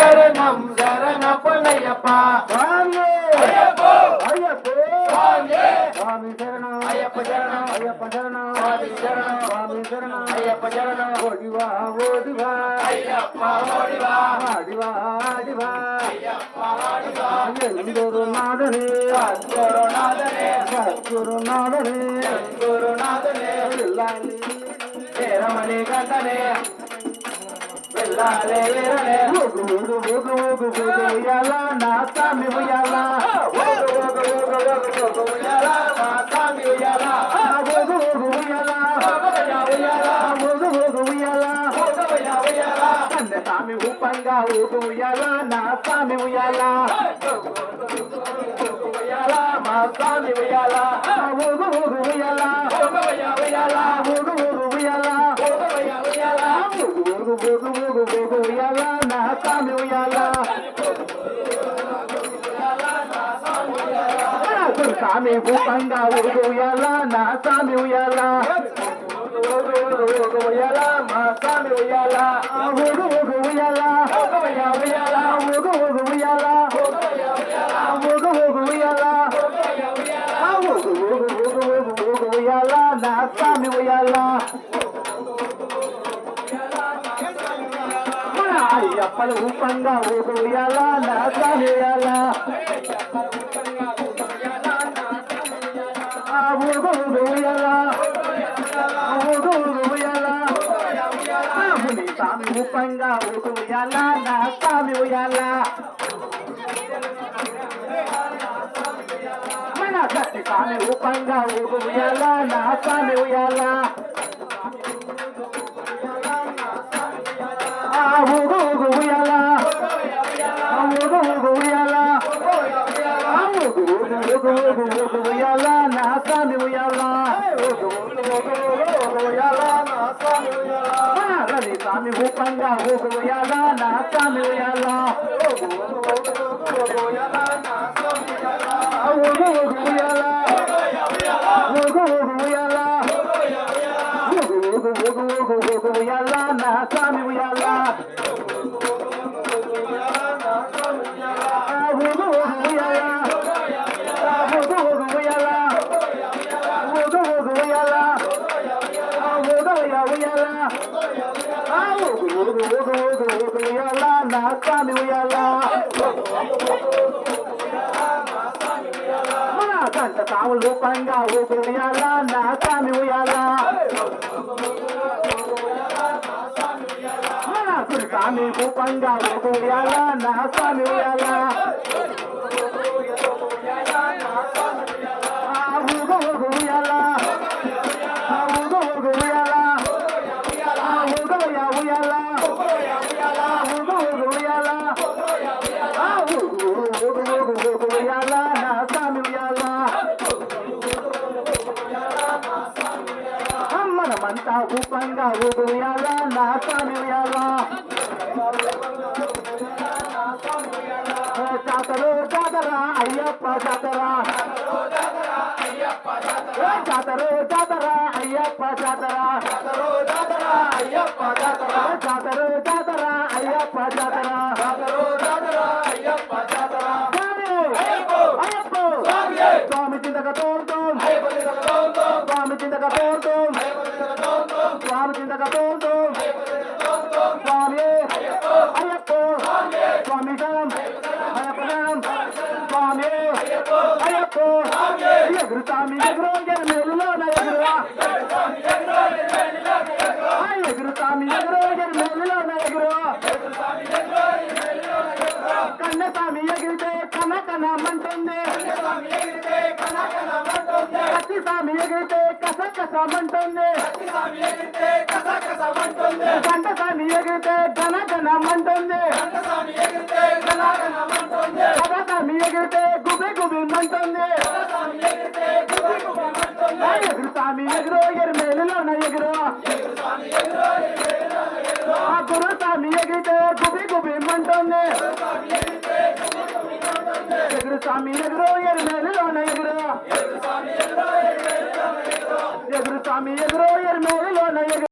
శరణం శరణపనయ్యప్ప స్వామి అయ్యప్పో అయ్యప్పో స్వామి స్వామి శరణం అయ్యప్ప శరణం అయ్యప్ప శరణం స్వామి శరణం స్వామి శరణం అయ్యప్ప శరణం ఓడివా ఓడివా అయ్యప్ప ఓడివా ఆడివా ఆడివా అయ్యప్ప ఓడివా ఎందరు నాదనే గురునాథనే సద్గురునాథనే గురునాథనే వెళ్ళాలి వీరమణి గంటనే వెళ్ళాలే వీరనే ఊగు ఊగు ఊగు ఊగు ఊగు ఉయ్యాల నా స్వామి ఉయ్యాల ఓగు ఓగు ఓగు ఓగు ఓగు ఉయ్యాల మా స్వామి ఉయ్యాల ఊగు ఊగు ఉయ్యాల ఓగవయ్య ఉయ్యాల ఊగు ఊగు ఉయ్యాల ఓగవయ్య ఉయ్యాల కన్న స్వామి ఊపంగా ఊగు ఉయ్యాల నా స్వామి ఉయ్యాల ఉయ్యాల మా స్వామి ఉయ్యాల ఊగు ఊగు ఉయ్యాల ఓగవయ్య ఉయ్యాల ఊగు ఊగు ఉయ్యాల ఓగవయ్య ఉయ్యాల ఊగు ఊగు ఊగు ఊగు ఊగు ఉయ్యాల నా స్వామి ఉయ్యాల స్వామి ఊపంగా ఊగు ఉయ్యాల నా స్వామి ఉయ్యాల ఓగు ఓగు ఓగు ఉయ్యాల మా స్వామి ఉయ్యాల ఊగు ఊగు ఉయ్యాల ఓగవయ్య ఉయ్యాల ఊగు ఊగు ఉయ్యాల ఓగవయ్య ఉయ్యాల ఊగు ఊగు ఉయ్యాల ఓగవయ్య ఉయ్యాల ఊగు ఊగు ఊగు ఊగు ఊగు ఉయ్యాల నా స్వామి ఉయ్యాల మన అయ్యప్పల ఊపంగా ఊగు ఉయ్యాల నా స్వామి ఉయ్యాల ఊగు ఊగు ఉయ్యాల ఊగు ఊగు ఉయ్యాల ముని స్వామి ఊపంగా ఊగు ఉయ్యాల నా స్వామి ఉయ్యాల మన గట్టి స్వామి ఊపంగా ఊగు ఉయ్యాల నా స్వామి ఉయ్యాల ఊగు ఊగు ఉయ్యాల ఊగు ఊగు ఉయ్యాల ఊగు ఊగు ఊగు ఊగు ఉయ్యాల నా స్వామి ఉయ్యాల రవి స్వామి ఊపంగా ఊగు ఉయ్యాల నా స్వామి ఉయ్యాల ఊగు ఊగు ఉయ్యాల ఊగు ఊగు ఉయ్యాల ఊగు ఊగు ఊగు ఊగు ఊగు ఉయ్యాల నా స్వామి ఉయ్యాల ఊగు ఊగు ఉయ్యాల ఊగు ఊగు ఉయ్యాల ఊగు ఊగు ఉయ్యాల ఊగవయ్య ఉయ్యాల ఊగు ఊగు ఊగు ఊగు ఊగు ఉయ్యాల నా స్వామి ఉయ్యాల మన గంట తాము రూపంగా ఊగు ఉయ్యాల నా స్వామి ఉయ్యాల మన గురు స్వామి రూపంగా ఊగు ఉయ్యాల నా స్వామి ఉయ్యాల ఊగు ఊగు ఉయ్యాల ఊగు ఊగు ఉయ్యాల ఊగవయ్య ఉయ్యాల ఊగు ఊగు ఉయ్యాల ఊగు ఊగు ఊగు ఊగు ఉయ్యాల నా స్వామి ఉయ్యాల మనమంతా ఊపంగా ఊగు ఉయ్యాల నా స్వామి ఉయ్యాల జాతరో జాతర అయ్యప్ప జాతర జాతరో జాతర అయ్యప్ప జాతర జాతరో జాతర అయ్యప్ప జాతర అయ్యప్ప స్వామి చింతక తోడుతాం స్వామి చింతక తోడుతాం స్వామి చింతక తోడుతాం స్వామి అయ్యప్ప స్వామి శరణం అయ్యప్ప శరణం స్వామి అయ్యప్ప ఎగురు స్వామి ఎగురు ఎరుమేలులోన ఎగురువా ఎగురు స్వామి ఎగురు ఎరుమేలులోన ఎగురువా కన్న స్వామి ఎగిరితే కన కన మంటుంది కత్తి స్వామి ఎగిరితే కస కస మంటుంది గంట స్వామి ఎగిరితే ఘన ఘన మంటుంది కథ స్వామి ఎగిరితే గుబి గుబి మంటుంది ఎగురు స్వామి ఎగురు ఎరుమేలులోన ఎగురు గురు స్వామి ఎగిరితే గుబి గుబి మంటుంది ఎగురు స్వామి ఎగురు ఎరుమేలులోన ఎగురు ఎగురు స్వామి ఎగురు ఎరుమేలులోన ఎగురు